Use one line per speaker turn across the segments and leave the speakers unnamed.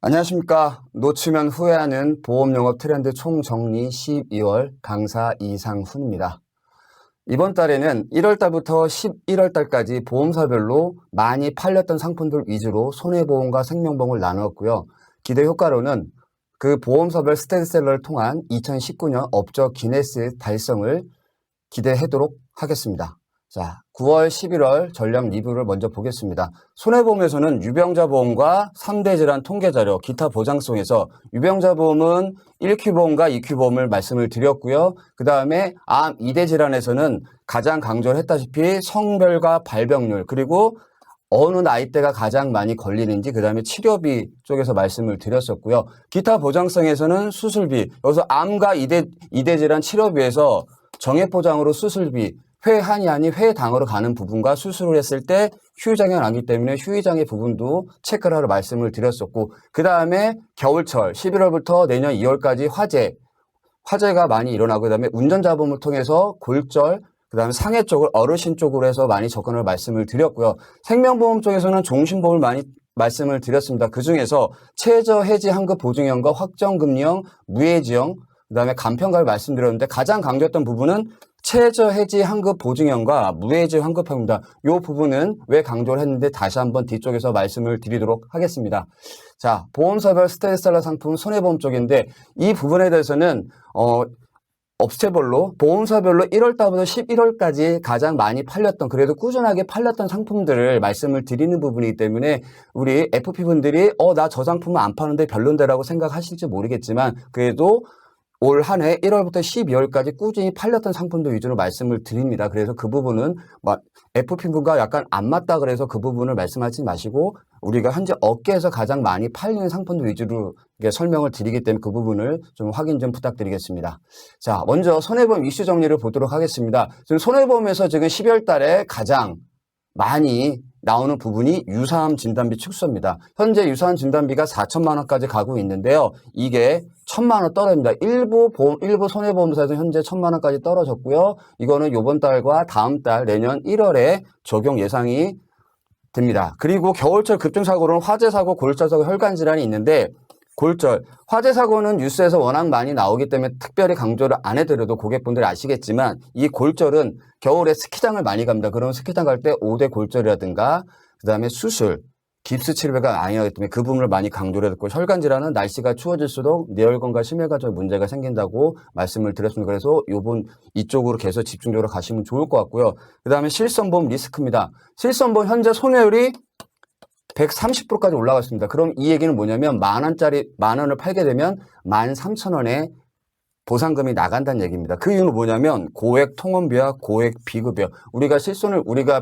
안녕하십니까. 놓치면 후회하는 보험영업 트렌드 총정리 12월 강사 이상훈입니다. 이번 달에는 1월 달부터 11월 달까지 보험사별로 많이 팔렸던 상품들 위주로 손해보험과 생명보험을 나누었고요. 기대 효과로는 그 보험사별 스테디셀러를 통한 2019년 업적 기네스 달성을 기대하도록 하겠습니다. 자, 9월, 11월 전략 리뷰를 먼저 보겠습니다. 손해보험에서는 유병자 보험과 3대 질환 통계자료, 기타 보장성에서 유병자 보험은 1Q 보험과 2Q 보험을 말씀을 드렸고요. 그 다음에 암 2대 질환에서는 가장 강조를 했다시피 성별과 발병률, 그리고 어느 나이대가 가장 많이 걸리는지, 그 다음에 치료비 쪽에서 말씀을 드렸었고요. 기타 보장성에서는 수술비, 여기서 암과 2대 질환 치료비에서 정액보장으로 수술비, 회한이 아닌 회당으로 가는 부분과 수술을 했을 때 휴유장애가 나기 때문에 휴유장애 부분도 체크를 하러 말씀을 드렸었고, 그 다음에 겨울철 11월부터 내년 2월까지 화재가 많이 일어나고, 그 다음에 운전자 보험을 통해서 골절, 그 다음에 상해 쪽을 어르신 쪽으로 해서 많이 접근을 말씀을 드렸고요. 생명보험 쪽에서는 종신보험을 많이 말씀을 드렸습니다. 그 중에서 최저 해지 환급 보증형과 확정금리형, 무해지형, 그 다음에 간편가를 말씀드렸는데 가장 강조했던 부분은 최저 해지 환급 보증형과 무해지 환급형입니다. 이 부분은 왜 강조를 했는데 다시 한번 뒤쪽에서 말씀을 드리도록 하겠습니다. 자, 보험사별 스테디셀러 상품 손해보험 쪽인데 이 부분에 대해서는 업체별로 보험사별로 1월달부터 11월까지 가장 많이 팔렸던, 그래도 꾸준하게 팔렸던 상품들을 말씀을 드리는 부분이기 때문에 우리 FP분들이 나 저 상품은 안 파는데 별론데라고 생각하실지 모르겠지만, 그래도 올 한 해 1월부터 12월까지 꾸준히 팔렸던 상품들 위주로 말씀을 드립니다. 그래서 그 부분은 FP분과 약간 안 맞다 그래서 그 부분을 말씀하지 마시고, 우리가 현재 업계에서 가장 많이 팔리는 상품들 위주로 설명을 드리기 때문에 그 부분을 좀 확인 좀 부탁드리겠습니다. 자, 먼저 손해보험 이슈 정리를 보도록 하겠습니다. 지금 손해보험에서 지금 12월 달에 가장 많이 나오는 부분이 유사암 진단비 축소입니다. 현재 유사암 진단비가 4천만 원까지 가고 있는데요. 이게 1,000만 원 떨어집니다. 일부 손해보험사에서 현재 1,000만 원까지 떨어졌고요. 이거는 이번 달과 다음 달 내년 1월에 적용 예상이 됩니다. 그리고 겨울철 급증사고로는 화재사고, 골절사고, 혈관질환이 있는데, 화재사고는 뉴스에서 워낙 많이 나오기 때문에 특별히 강조를 안 해드려도 고객분들이 아시겠지만, 이 골절은 겨울에 스키장을 많이 갑니다. 그러면 스키장 갈 때 5대 골절이라든가, 그 다음에 수술, 깁스 치료가 많이 하기 때문에 그 부분을 많이 강조를 했고, 혈관질환은 날씨가 추워질수록 뇌혈관과 심혈관절 문제가 생긴다고 말씀을 드렸습니다. 그래서 이쪽으로 계속 집중적으로 가시면 좋을 것 같고요. 그 다음에 실손보험 리스크입니다. 실손보험 현재 손해율이 130%까지 올라갔습니다. 그럼 이 얘기는 뭐냐면 만 원을 팔게 되면 13,000원에 보상금이 나간다는 얘기입니다. 그 이유는 뭐냐면 고액 통원비와 고액 비급여. 우리가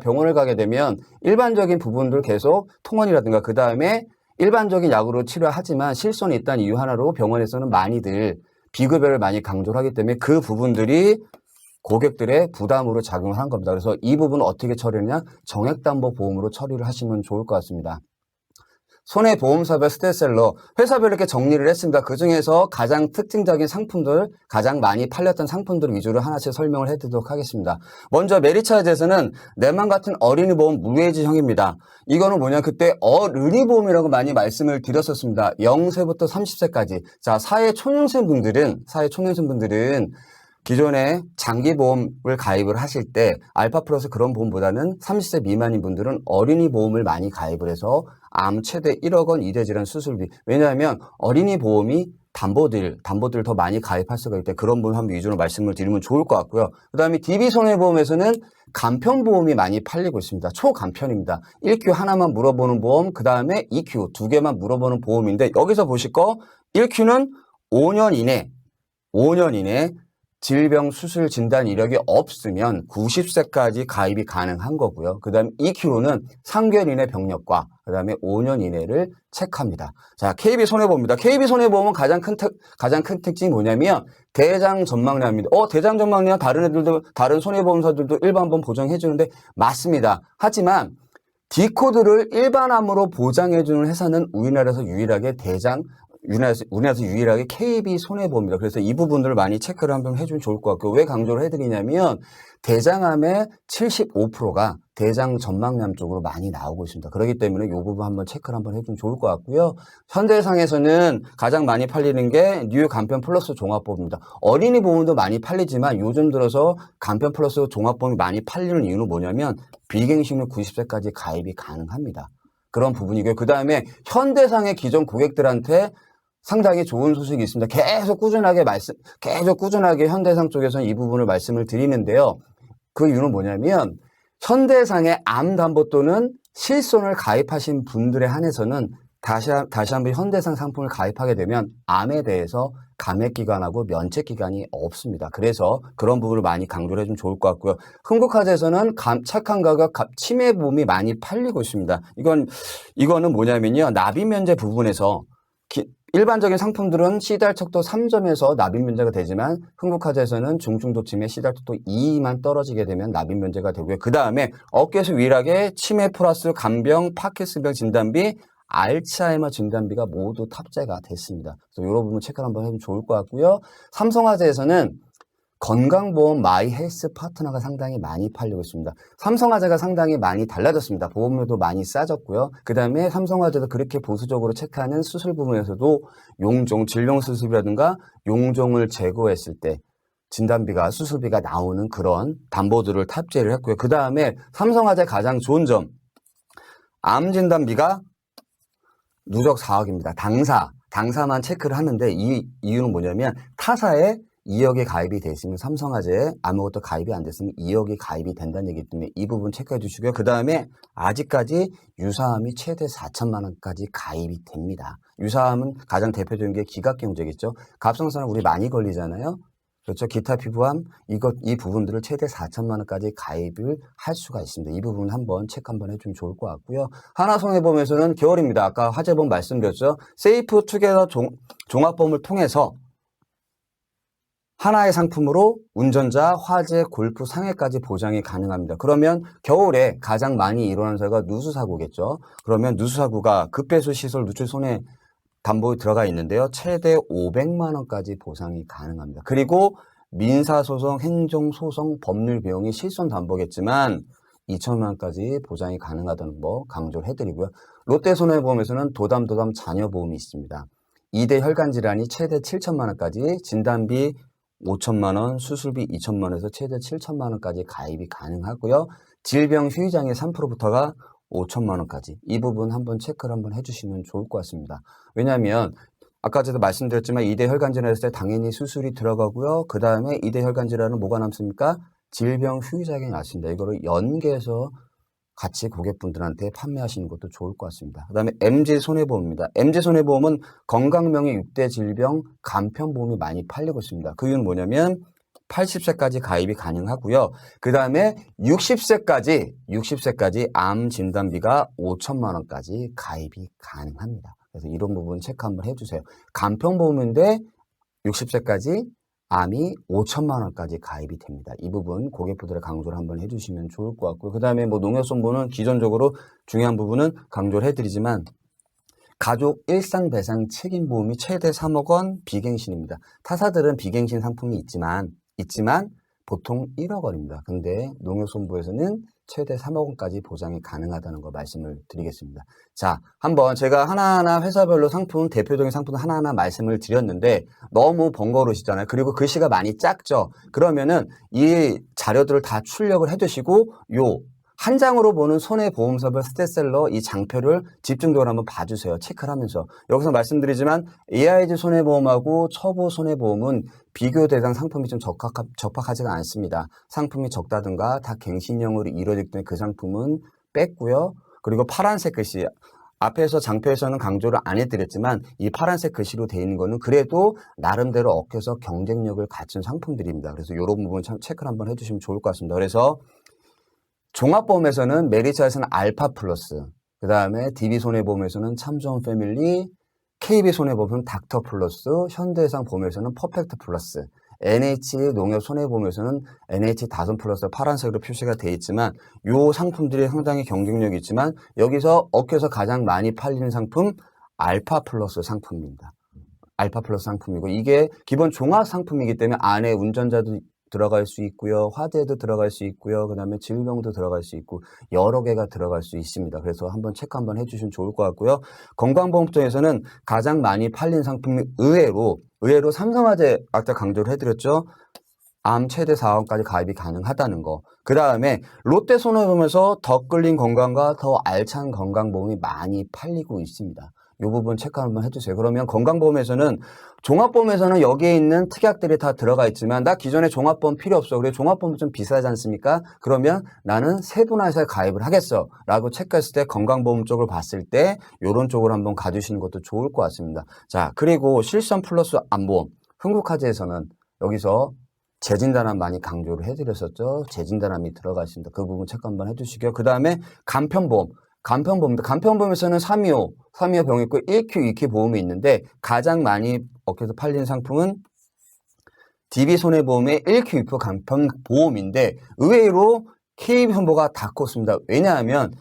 병원을 가게 되면 일반적인 부분들 계속 통원이라든가 그 다음에 일반적인 약으로 치료하지만 실손이 있다는 이유 하나로 병원에서는 많이들 비급여를 많이 강조를 하기 때문에 그 부분들이 고객들의 부담으로 작용을 한 겁니다. 그래서 이 부분은 어떻게 처리하느냐? 정액담보보험으로 처리를 하시면 좋을 것 같습니다. 손해보험사별 스테디셀러 회사별 이렇게 정리를 했습니다. 그중에서 가장 특징적인 상품들, 가장 많이 팔렸던 상품들 위주로 하나씩 설명을 해드리도록 하겠습니다. 먼저 메리차에서는 내맘 같은 어린이 보험 무해지형입니다. 이거는 뭐냐, 그때 어른이 보험이라고 많이 말씀을 드렸었습니다. 0세부터 30세까지. 자, 사회초년생분들은 기존에 장기보험을 가입을 하실 때 알파 플러스 그런 보험보다는 30세 미만인 분들은 어린이 보험을 많이 가입을 해서 암 최대 1억 원 2대 질환 수술비. 왜냐하면 어린이 보험이 담보들 더 많이 가입할 수가 있기 때문에 그런 보험 한번 위주로 말씀을 드리면 좋을 것 같고요. 그 다음에 DB손해보험에서는 간편보험이 많이 팔리고 있습니다. 초간편입니다. 1Q 하나만 물어보는 보험, 그 다음에 2Q 두 개만 물어보는 보험인데, 여기서 보실 거 1Q는 5년 이내 질병 수술 진단 이력이 없으면 90세까지 가입이 가능한 거고요. 그 다음에 EQ는 3개월 이내 병력과 그 다음에 5년 이내를 체크합니다. 자, KB손해보험입니다. KB손해보험은 가장 큰 특징이 뭐냐면 대장 전망량입니다. 대장 전망량 다른 손해보험사들도 일반보험 보장해주는데 맞습니다. 하지만 D코드를 일반암으로 보장해주는 회사는 우리나라에서 유일하게 KB손해보험입니다. 그래서 이 부분들을 많이 체크를 한번 해주면 좋을 것 같고, 왜 강조를 해드리냐면 대장암의 75%가 대장 전망암 쪽으로 많이 나오고 있습니다. 그렇기 때문에 이 부분 한번 체크를 한번 해주면 좋을 것 같고요. 현대해상에서는 가장 많이 팔리는 게 뉴 간편 플러스 종합보험입니다. 어린이 보험도 많이 팔리지만 요즘 들어서 간편 플러스 종합보험이 많이 팔리는 이유는 뭐냐면 비갱신후 90세까지 가입이 가능합니다. 그런 부분이고요. 그 다음에 현대상의 기존 고객들한테 상당히 좋은 소식이 있습니다. 계속 꾸준하게 현대상 쪽에서는 이 부분을 말씀을 드리는데요. 그 이유는 뭐냐면 현대상의 암담보 또는 실손을 가입하신 분들에 한해서는 다시 한번 현대상 상품을 가입하게 되면 암에 대해서 감액기간하고 면책기간이 없습니다. 그래서 그런 부분을 많이 강조를 해주면 좋을 것 같고요. 흥국화재에서는 착한 가격 치매보험이 많이 팔리고 있습니다. 이거는 뭐냐면요. 납입면제 부분에서 일반적인 상품들은 시달척도 3점에서 납입면제가 되지만 흥국화재에서는 중증도 치매 시달척도 2만 떨어지게 되면 납입면제가 되고요. 그 다음에 어깨에서 유일하게 치매 플러스 간병, 파킨슨병 진단비, 알츠하이머 진단비가 모두 탑재가 됐습니다. 그래서 이런 부분 체크 한번 해보면 좋을 것 같고요. 삼성화재에서는 건강보험 마이 헬스 파트너가 상당히 많이 팔리고 있습니다. 삼성화재가 상당히 많이 달라졌습니다. 보험료도 많이 싸졌고요. 그 다음에 삼성화재도 그렇게 보수적으로 체크하는 수술 부분에서도 용종, 질병수술이라든가 용종을 제거했을 때 진단비가, 수술비가 나오는 그런 담보들을 탑재를 했고요. 그 다음에 삼성화재 가장 좋은 점, 암 진단비가 누적 4억입니다. 당사만 체크를 하는데 이 이유는 뭐냐면 타사에 2억이 가입이 돼 있으면 삼성화재에 아무것도 가입이 안 됐으면 2억이 가입이 된다는 얘기기 때문에 이 부분 체크해 주시고요. 그 다음에 아직까지 유사암이 최대 4천만 원까지 가입이 됩니다. 유사암은 가장 대표적인 게 기각경제겠죠. 갑상선은 우리 많이 걸리잖아요. 그렇죠. 기타 피부암 이 부분들을 최대 4천만 원까지 가입을 할 수가 있습니다. 이 부분 한번 체크 한번 해주면 좋을 것 같고요. 하나손해보험에서는 겨울입니다. 아까 화재보험 말씀드렸죠. 세이프 투게더 종합보험을 통해서 하나의 상품으로 운전자, 화재, 골프, 상해까지 보장이 가능합니다. 그러면 겨울에 가장 많이 일어나는 사고가 누수사고겠죠. 그러면 누수사고가 급배수 시설 누출 손해 담보에 들어가 있는데요. 최대 500만 원까지 보상이 가능합니다. 그리고 민사소송, 행정소송, 법률 비용이 실손 담보겠지만 2천만 원까지 보장이 가능하다는 거 강조를 해드리고요. 롯데손해보험에서는 도담 자녀보험이 있습니다. 2대 혈관질환이 최대 7천만 원까지 진단비 5천만 원, 수술비 2천만 원에서 최대 7천만 원까지 가입이 가능하고요. 질병 휴의장애 3%부터가 5천만 원까지 이 부분 한번 체크를 한번 해주시면 좋을 것 같습니다. 왜냐하면 아까 제가 말씀드렸지만 2대 혈관질환 했을 때 당연히 수술이 들어가고요. 그 다음에 2대 혈관질환은 뭐가 남습니까? 질병 휴의장애 났습니다. 이거를 연계해서 같이 고객분들한테 판매하시는 것도 좋을 것 같습니다. 그 다음에 MG손해보험입니다. MG손해보험은 건강명의 6대 질병 간편보험이 많이 팔리고 있습니다. 그 이유는 뭐냐면 80세까지 가입이 가능하고요. 그 다음에 60세까지 암 진단비가 5천만 원까지 가입이 가능합니다. 그래서 이런 부분 체크 한번 해주세요. 간편보험인데 60세까지 암이 5천만 원까지 가입이 됩니다. 이 부분 고객분들의 강조를 한번 해주시면 좋을 것 같고요. 그 다음에 농협손보는 기존적으로 중요한 부분은 강조를 해드리지만 가족 일상배상 책임보험이 최대 3억 원 비갱신입니다. 타사들은 비갱신 상품이 있지만 보통 1억 원입니다. 근데 농협손보에서는 최대 3억 원까지 보장이 가능하다는 거 말씀을 드리겠습니다. 자, 한번 제가 하나하나 회사별로 대표적인 상품 하나하나 말씀을 드렸는데 너무 번거로우시잖아요. 그리고 글씨가 많이 작죠. 그러면은 이 자료들을 다 출력을 해두시고 한 장으로 보는 손해보험사별 스테셀러 이 장표를 집중적으로 한번 봐주세요. 체크를 하면서. 여기서 말씀드리지만 AIG 손해보험하고 처보 손해보험은 비교 대상 상품이 좀 적합하지가 않습니다. 상품이 적다든가 다 갱신형으로 이루어지기 때문에 그 상품은 뺐고요. 그리고 파란색 글씨. 앞에서 장표에서는 강조를 안 해드렸지만 이 파란색 글씨로 되어 있는 거는 그래도 나름대로 어깨서 경쟁력을 갖춘 상품들입니다. 그래서 이런 부분 참 체크를 한번 해주시면 좋을 것 같습니다. 그래서 종합보험에서는 메리츠에서는 알파 플러스, 그 다음에 DB손해보험에서는 참좋은 패밀리, KB손해보험은 닥터 플러스, 현대해상 보험에서는 퍼펙트 플러스, NH 농협손해보험에서는 NH 다손 플러스 파란색으로 표시가 되어 있지만 이 상품들이 상당히 경쟁력이 있지만 여기서 어깨에서 가장 많이 팔리는 상품 알파 플러스 상품입니다. 알파 플러스 상품이고 이게 기본 종합 상품이기 때문에 안에 운전자도 들어갈 수 있고요. 화재도 들어갈 수 있고요. 그 다음에 질병도 들어갈 수 있고 여러 개가 들어갈 수 있습니다. 그래서 한번 체크 한번 해주시면 좋을 것 같고요. 건강보험청에서는 가장 많이 팔린 상품이 의외로 삼성화재 아까 강조를 해드렸죠. 암 최대 4원까지 가입이 가능하다는 거. 그 다음에 롯데손해보험에서 더 끌린 건강과 더 알찬 건강보험이 많이 팔리고 있습니다. 이 부분 체크 한번 해주세요. 그러면 건강보험에서는 종합보험에서는 여기에 있는 특약들이 다 들어가 있지만 나 기존에 종합보험 필요 없어. 그래 종합보험 좀 비싸지 않습니까? 그러면 나는 세분화해서 가입을 하겠어 라고 체크했을 때 건강보험 쪽을 봤을 때 이런 쪽으로 한번 가주시는 것도 좋을 것 같습니다. 자, 그리고 실손 플러스 암보험 흥국화재에서는 여기서 재진단암 많이 강조를 해드렸었죠. 재진단암이 들어가 있습니다. 그 부분 체크 한번 해주시고요. 그 다음에 간편보험에서는 325 병이 있고 1큐, 2큐 보험이 있는데 가장 많이 업계에서 팔린 상품은 DB손해보험의 1큐, 2큐 간편보험인데 의외로 KB손보가 다 컸습니다. 왜냐하면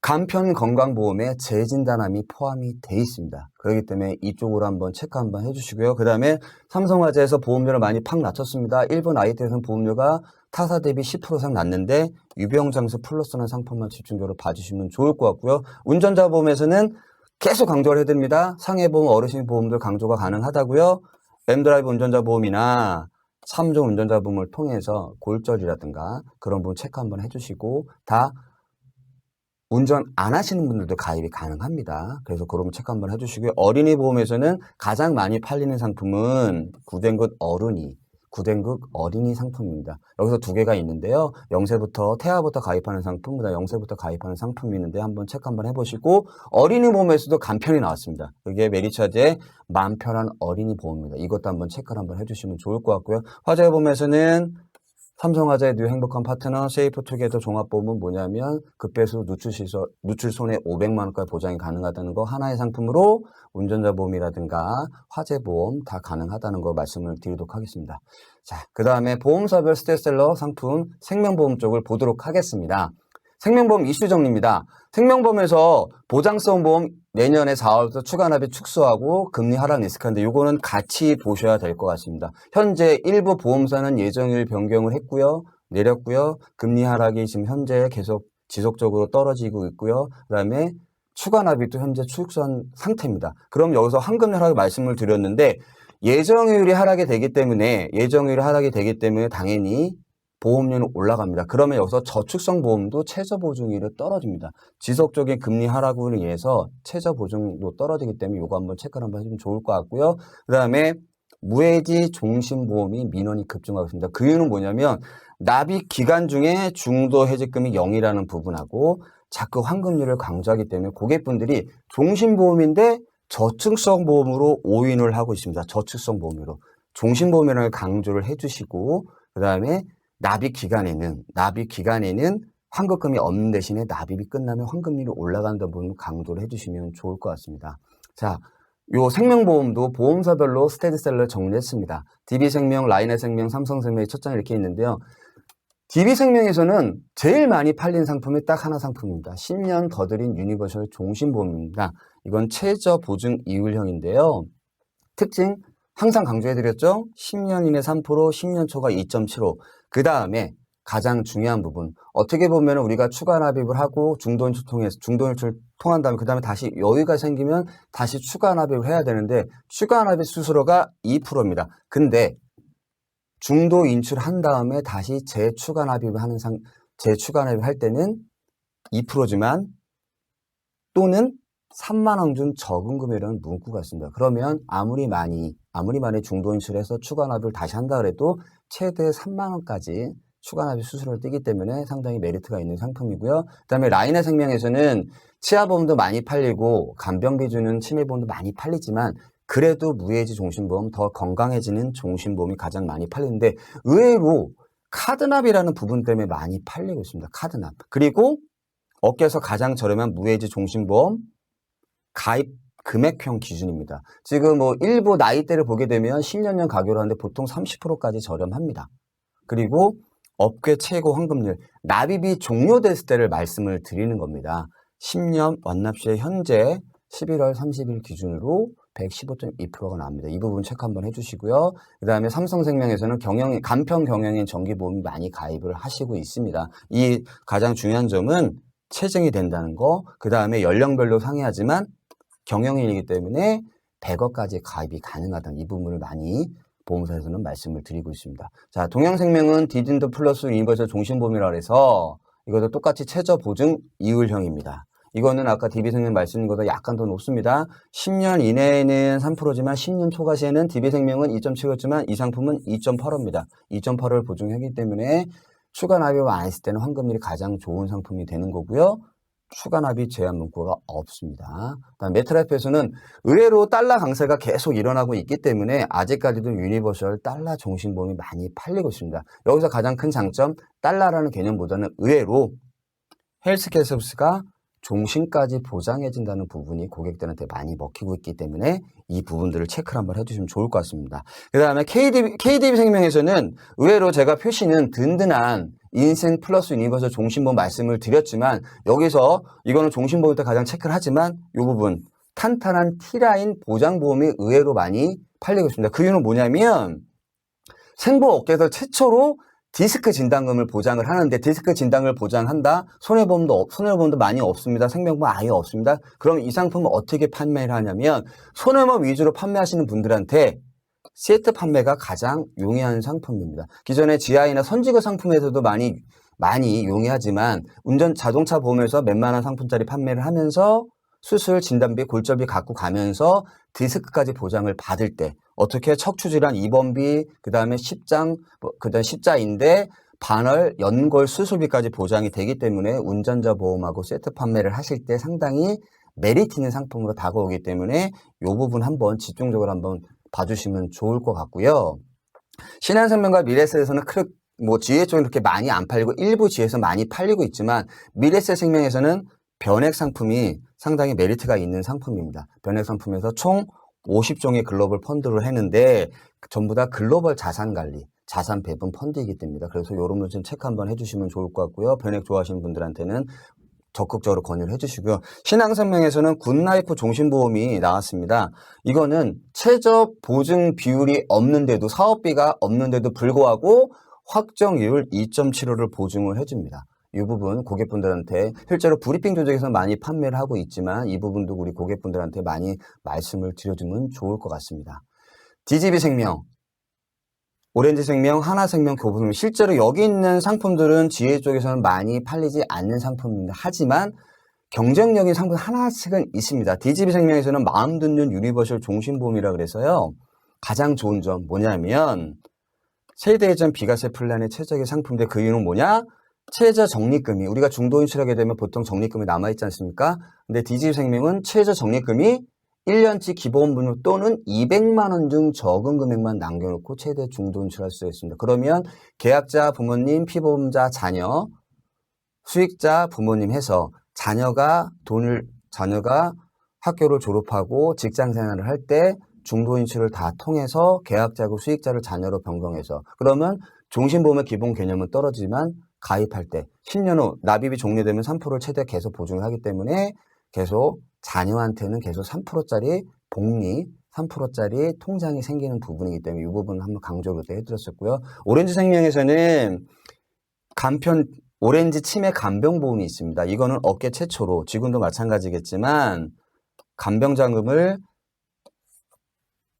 간편건강보험에 재진단암이 포함이 돼 있습니다. 그렇기 때문에 이쪽으로 한번 체크 한번 해주시고요. 그 다음에 삼성화재에서 보험료를 많이 팍 낮췄습니다. 일본 IT에서는 보험료가 타사 대비 10% 이상 낮는데 유병장수 플러스라는 상품만 집중적으로 봐주시면 좋을 것 같고요. 운전자 보험에서는 계속 강조를 해드립니다. 상해보험, 어르신 보험들 강조가 가능하다고요. M드라이브 운전자 보험이나 3종 운전자 보험을 통해서 골절이라든가 그런 부분 체크 한번 해주시고 다 운전 안 하시는 분들도 가입이 가능합니다. 그래서 그런 거 체크 한번 해주시고요. 어린이 보험에서는 가장 많이 팔리는 상품은 구댕굿 어린이 상품입니다. 여기서 두 개가 있는데요. 0세부터 태아부터 가입하는 상품, 그다음 0세부터 가입하는 상품이 있는데 한번 체크 한번 해보시고 어린이 보험에서도 간편이 나왔습니다. 그게 메리츠화재 마음 편한 어린이 보험입니다. 이것도 한번 체크를 한번 해주시면 좋을 것 같고요. 화재 보험에서는 삼성화재 뉴 행복한 파트너 세이프투게더 종합보험은 뭐냐면 급배수 누출 손해 500만 원까지 보장이 가능하다는 거 하나의 상품으로 운전자 보험이라든가 화재보험 다 가능하다는 거 말씀을 드리도록 하겠습니다. 자, 그 다음에 보험사별 스테디셀러 상품 생명보험 쪽을 보도록 하겠습니다. 생명보험 이슈 정리입니다. 생명보험에서 보장성 보험 내년에 4월부터 추가납입 축소하고 금리 하락 리스크인데 이거는 같이 보셔야 될 것 같습니다. 현재 일부 보험사는 예정일 변경을 했고요. 내렸고요. 금리 하락이 지금 현재 계속 지속적으로 떨어지고 있고요. 그 다음에 추가납입도 현재 축소한 상태입니다. 그럼 여기서 환금 하락 말씀을 드렸는데 예정일이 하락이 되기 때문에 당연히 보험료는 올라갑니다. 그러면 여기서 저축성 보험도 최저보증률이 떨어집니다. 지속적인 금리 하락으로 인해서 최저보증도 떨어지기 때문에 이거 한번 체크를 한번 해주면 좋을 것 같고요. 그 다음에 무해지 종신보험이 민원이 급증하고 있습니다. 그 이유는 뭐냐면 납입 기간 중에 중도 해지금이 0이라는 부분하고 자꾸 환급률을 강조하기 때문에 고객분들이 종신보험인데 저축성 보험으로 오인을 하고 있습니다. 저축성 보험으로. 종신보험이라는 강조를 해주시고 그 다음에 납입 기간에는 환급금이 없는 대신에 납입이 끝나면 환급률이 올라간다는 부분 강조를 해주시면 좋을 것 같습니다. 자, 요 생명보험도 보험사별로 스테디셀러를 정리했습니다. DB생명, 라이넷생명, 삼성생명의 첫 장이 이렇게 있는데요. DB생명에서는 제일 많이 팔린 상품이 딱 하나 상품입니다. 10년 더 드린 유니버셜 종신보험입니다. 이건 최저보증 이율형인데요. 특징 항상 강조해드렸죠. 10년 이내 3%, 10년 초가 2.75. 그 다음에 가장 중요한 부분. 어떻게 보면 우리가 추가 납입을 하고 중도인출 통한 다음에 그 다음에 다시 여유가 생기면 다시 추가 납입을 해야 되는데 추가 납입 수수료가 2%입니다. 근데 중도 인출한 다음에 다시 재추가 납입을 할 때는 2%지만 또는 3만 원 준 적은 금액이라는 문구가 있습니다. 그러면 아무리 많이 중도 인출해서 추가 납입을 다시 한다 그래도 최대 3만 원까지 추가 납입 수수료를 떼기 때문에 상당히 메리트가 있는 상품이고요. 그 다음에 라인의 생명에서는 치아보험도 많이 팔리고 간병비 주는 치매보험도 많이 팔리지만 그래도 무해지 종신보험 더 건강해지는 종신보험이 가장 많이 팔리는데 의외로 카드납이라는 부분 때문에 많이 팔리고 있습니다. 카드납. 그리고 업계에서 가장 저렴한 무해지 종신보험 가입 금액형 기준입니다. 지금 일부 나이대를 보게 되면 10년형 가격으로 하는데 보통 30%까지 저렴합니다. 그리고 업계 최고 환급률, 납입이 종료됐을 때를 말씀을 드리는 겁니다. 10년 완납시에 현재 11월 30일 기준으로 115.2%가 나옵니다. 이 부분 체크 한번 해주시고요. 그 다음에 삼성생명에서는 간편 경영인 정기보험이 많이 가입을 하시고 있습니다. 이 가장 중요한 점은 체증이 된다는 거, 그 다음에 연령별로 상이하지만 경영인이기 때문에 100억까지 가입이 가능하다는 이 부분을 많이 보험사에서는 말씀을 드리고 있습니다. 자, 동양생명은 디딘드 플러스 유니버설 종신보험이라 해서 이것도 똑같이 최저 보증 이율형입니다. 이거는 아까 DB생명 말씀드린 것보다 약간 더 높습니다. 10년 이내에는 3%지만 10년 초과시에는 DB생명은 2.7%였지만 이 상품은 2.85입니다. 2.8을 보증하기 때문에 추가 납입을 안 했을 때는 환급률이 가장 좋은 상품이 되는 거고요. 추가 납입 제한 문구가 없습니다. 다음 메트라이프에서는 의외로 달러 강세가 계속 일어나고 있기 때문에 아직까지도 유니버설 달러 종신보험이 많이 팔리고 있습니다. 여기서 가장 큰 장점, 달러라는 개념보다는 의외로 헬스케어 서비스가 종신까지 보장해준다는 부분이 고객들한테 많이 먹히고 있기 때문에 이 부분들을 체크를 한번 해주시면 좋을 것 같습니다. 그 다음에 KDB생명에서는 의외로 제가 표시는 든든한 인생 플러스 유니버설 종신보험 말씀을 드렸지만 여기서 이거는 종신보험 때 가장 체크를 하지만 이 부분 탄탄한 T라인 보장보험이 의외로 많이 팔리고 있습니다. 그 이유는 뭐냐면 생보업계에서 최초로 디스크 진단금을 보장을 하는데 디스크 진단을 보장한다? 손해보험도 많이 없습니다. 생명보험 아예 없습니다. 그럼 이 상품을 어떻게 판매를 하냐면 손해보험 위주로 판매하시는 분들한테 세트 판매가 가장 용이한 상품입니다. 기존의 GI나 선지급 상품에서도 많이 용이하지만 자동차 보험에서 몇만원 상품짜리 판매를 하면서 수술, 진단비, 골절비 갖고 가면서 디스크까지 보장을 받을 때 어떻게 척추질환 입원비, 그 다음에 십자인대, 반월, 연골 수술비까지 보장이 되기 때문에 운전자 보험하고 세트 판매를 하실 때 상당히 메리트 있는 상품으로 다가오기 때문에 이 부분 한번 집중적으로 한번 봐주시면 좋을 것 같고요. 신한생명과 미래에셋에서는 GA 쪽은 그렇게 많이 안 팔리고 일부 GA에서 많이 팔리고 있지만 미래에셋 생명에서는 변액 상품이 상당히 메리트가 있는 상품입니다. 변액 상품에서 총 50종의 글로벌 펀드를 했는데 전부 다 글로벌 자산 관리, 자산 배분 펀드이기 때문에 그래서 이런 부분 좀 체크 한번 해주시면 좋을 것 같고요. 변액 좋아하시는 분들한테는 적극적으로 권유를 해주시고요. 신한생명에서는 굿라이프 종신보험이 나왔습니다. 이거는 최저 보증 비율이 없는데도 사업비가 없는데도 불구하고 확정이율 2.75를 보증을 해줍니다. 이 부분 고객분들한테 실제로 브리핑 조직에서 많이 판매를 하고 있지만 이 부분도 우리 고객분들한테 많이 말씀을 드려주면 좋을 것 같습니다. DGB생명, 오렌지생명, 하나생명, 교보생명 실제로 여기 있는 상품들은 GA 쪽에서는 많이 팔리지 않는 상품입니다. 하지만 경쟁력인 상품 하나씩은 있습니다. DGB생명에서는 마음 듣는 유니버설 종신보험이라 그래서요. 가장 좋은 점 뭐냐면 세대예전 비과세 플랜의 최적의 상품인데 그 이유는 뭐냐? 최저 적립금이 우리가 중도 인출하게 되면 보통 적립금이 남아있지 않습니까? 근데 DGB생명은 최저 적립금이 1년치 기본분유 또는 200만 원 중 적은 금액만 남겨놓고 최대 중도 인출할 수 있습니다. 그러면 계약자 부모님, 피보험자 자녀, 수익자 부모님 해서 자녀가 학교를 졸업하고 직장 생활을 할 때 중도 인출을 다 통해서 계약자고 수익자를 자녀로 변경해서 그러면 종신보험의 기본 개념은 떨어지지만 가입할 때 10년 후 납입이 종료되면 3%를 최대 계속 보증을 하기 때문에 계속 자녀한테는 계속 3%짜리 복리, 3%짜리 통장이 생기는 부분이기 때문에 이 부분을 한번 강조를 해드렸었고요. 오렌지생명에서는 오렌지 치매 간병보험이 있습니다. 이거는 업계 최초로 지금도 마찬가지겠지만 간병자금을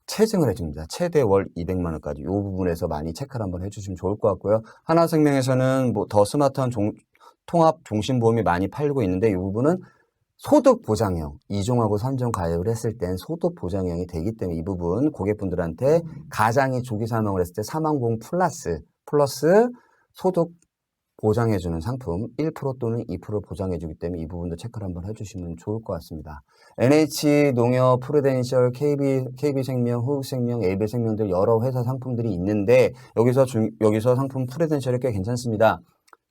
체증을 해줍니다. 최대 월 200만 원까지 이 부분에서 많이 체크를 한번 해주시면 좋을 것 같고요. 하나생명에서는 더 스마트한 통합 종신보험이 많이 팔리고 있는데 이 부분은 소득 보장형 2종하고 3종 가입을 했을 땐 소득 보장형이 되기 때문에 이 부분 고객분들한테 가장이 조기 사망을 했을 때 사망보험 플러스 소득 보장해주는 상품 1% 또는 2% 보장해주기 때문에 이 부분도 체크를 한번 해주시면 좋을 것 같습니다. NH농협, 프루덴셜, KB생명, 후국생명, AB생명들 여러 회사 상품들이 있는데 여기서 상품 프루덴셜이 꽤 괜찮습니다.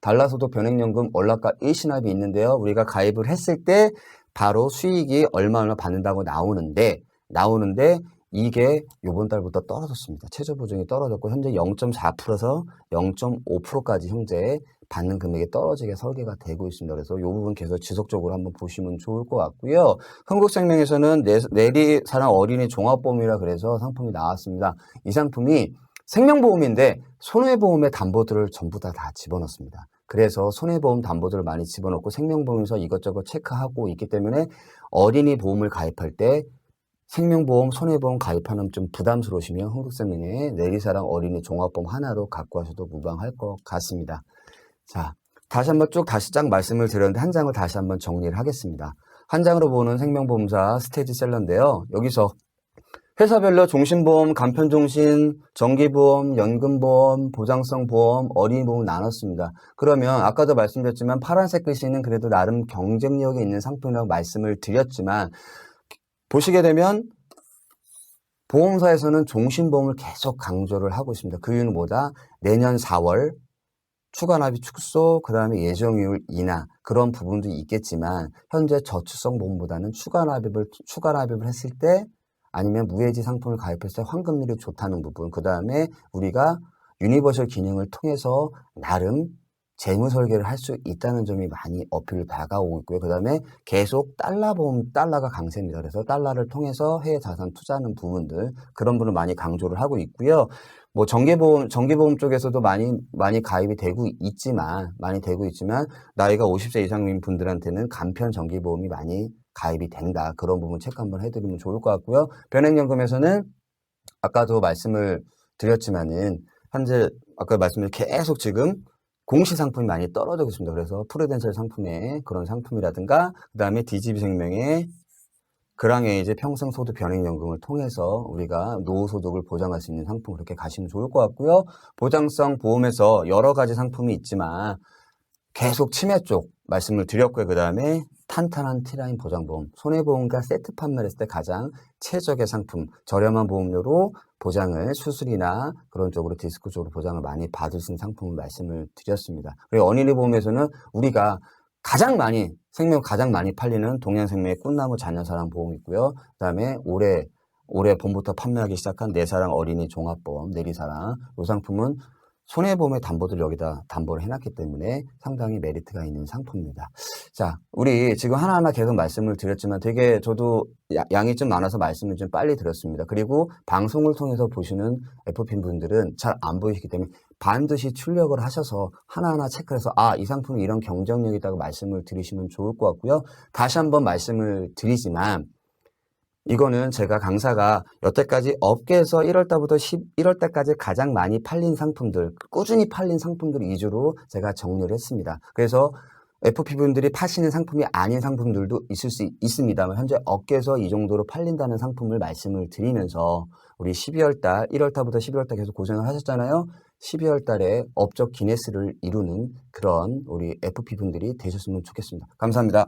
달러소득 변액연금 월납과 일시납이 있는데요. 우리가 가입을 했을 때 바로 수익이 얼마 받는다고 나오는데 이게 요번 달부터 떨어졌습니다. 최저 보증이 떨어졌고 현재 0.4%에서 0.5%까지 현재 받는 금액이 떨어지게 설계가 되고 있습니다. 그래서 이 부분 계속 지속적으로 한번 보시면 좋을 것 같고요. 흥국생명에서는 내리사랑 어린이 종합보험이라 그래서 상품이 나왔습니다. 이 상품이 생명보험인데 손해보험의 담보들을 전부 다 집어넣습니다. 그래서 손해보험 담보들을 많이 집어넣고 생명보험에서 이것저것 체크하고 있기 때문에 어린이 보험을 가입할 때 생명보험, 손해보험 가입하는 좀 부담스러우시면 흥국생명의 내리사랑 어린이 종합보험 하나로 갖고 하셔도 무방할 것 같습니다. 자, 다시 한번 다시 쫙 말씀을 드렸는데 한 장을 다시 한번 정리를 하겠습니다. 한 장으로 보는 생명보험사 스테디셀러인데요. 여기서 회사별로 종신보험, 간편종신, 정기보험, 연금보험, 보장성보험, 어린이보험 나눴습니다. 그러면 아까도 말씀드렸지만 파란색 글씨는 그래도 나름 경쟁력이 있는 상품이라고 말씀을 드렸지만 보시게 되면 보험사에서는 종신보험을 계속 강조를 하고 있습니다. 그 이유는 뭐다? 내년 4월 추가납입 축소, 그 다음에 예정이율 인하 그런 부분도 있겠지만 현재 저축성 보험보다는 추가납입을 했을 때 아니면 무해지 상품을 가입했을 때 환급률이 좋다는 부분, 그 다음에 우리가 유니버셜 기능을 통해서 나름 재무 설계를 할 수 있다는 점이 많이 어필을 다가오고 있고요. 그 다음에 계속 달러가 강세입니다. 그래서 달러를 통해서 해외 자산 투자하는 부분들, 그런 부분을 많이 강조를 하고 있고요. 뭐 정기보험 쪽에서도 많이 가입이 되고 있지만 나이가 50세 이상인 분들한테는 간편 정기보험이 많이 가입이 된다. 그런 부분 체크 한번 해드리면 좋을 것 같고요. 변액연금에서는 아까도 말씀을 드렸지만은 현재 아까 말씀드린 계속 지금 공시상품이 많이 떨어지고 있습니다. 그래서 프루덴셜 상품의 그런 상품이라든가 그 다음에 DGB생명의 그랑에이즈 평생소득 변액연금을 통해서 우리가 노후소득을 보장할 수 있는 상품 그렇게 가시면 좋을 것 같고요. 보장성 보험에서 여러 가지 상품이 있지만 계속 치매 쪽 말씀을 드렸고요. 그 다음에 탄탄한 T라인 보장보험, 손해보험과 세트 판매를 했을 때 가장 최적의 상품, 저렴한 보험료로 보장을 수술이나 그런 쪽으로 디스크 쪽으로 보장을 많이 받을 수 있는 상품을 말씀을 드렸습니다. 그리고 어린이 보험에서는 우리가 생명 가장 많이 팔리는 동양생명의 꿈나무 자녀사랑 보험이 있고요. 그 다음에 올해 봄부터 판매하기 시작한 내사랑 어린이 종합보험, 내리사랑 이 상품은 손해보험의 담보들 여기다 담보를 해놨기 때문에 상당히 메리트가 있는 상품입니다. 자, 우리 지금 하나하나 계속 말씀을 드렸지만 되게 저도 양이 좀 많아서 말씀을 좀 빨리 드렸습니다. 그리고 방송을 통해서 보시는 FP 분들은 잘 안 보이시기 때문에 반드시 출력을 하셔서 하나하나 체크해서 이 상품이 이런 경쟁력이 있다고 말씀을 드리시면 좋을 것 같고요. 다시 한번 말씀을 드리지만 이거는 제가 강사가 여태까지 업계에서 1월달부터 11월달까지 가장 많이 팔린 상품들, 꾸준히 팔린 상품들 위주로 제가 정리를 했습니다. 그래서 FP분들이 파시는 상품이 아닌 상품들도 있을 수 있습니다만 현재 업계에서 이 정도로 팔린다는 상품을 말씀을 드리면서 우리 12월달, 1월달부터 11월달 계속 고생을 하셨잖아요. 12월달에 업적 기네스를 이루는 그런 우리 FP분들이 되셨으면 좋겠습니다. 감사합니다.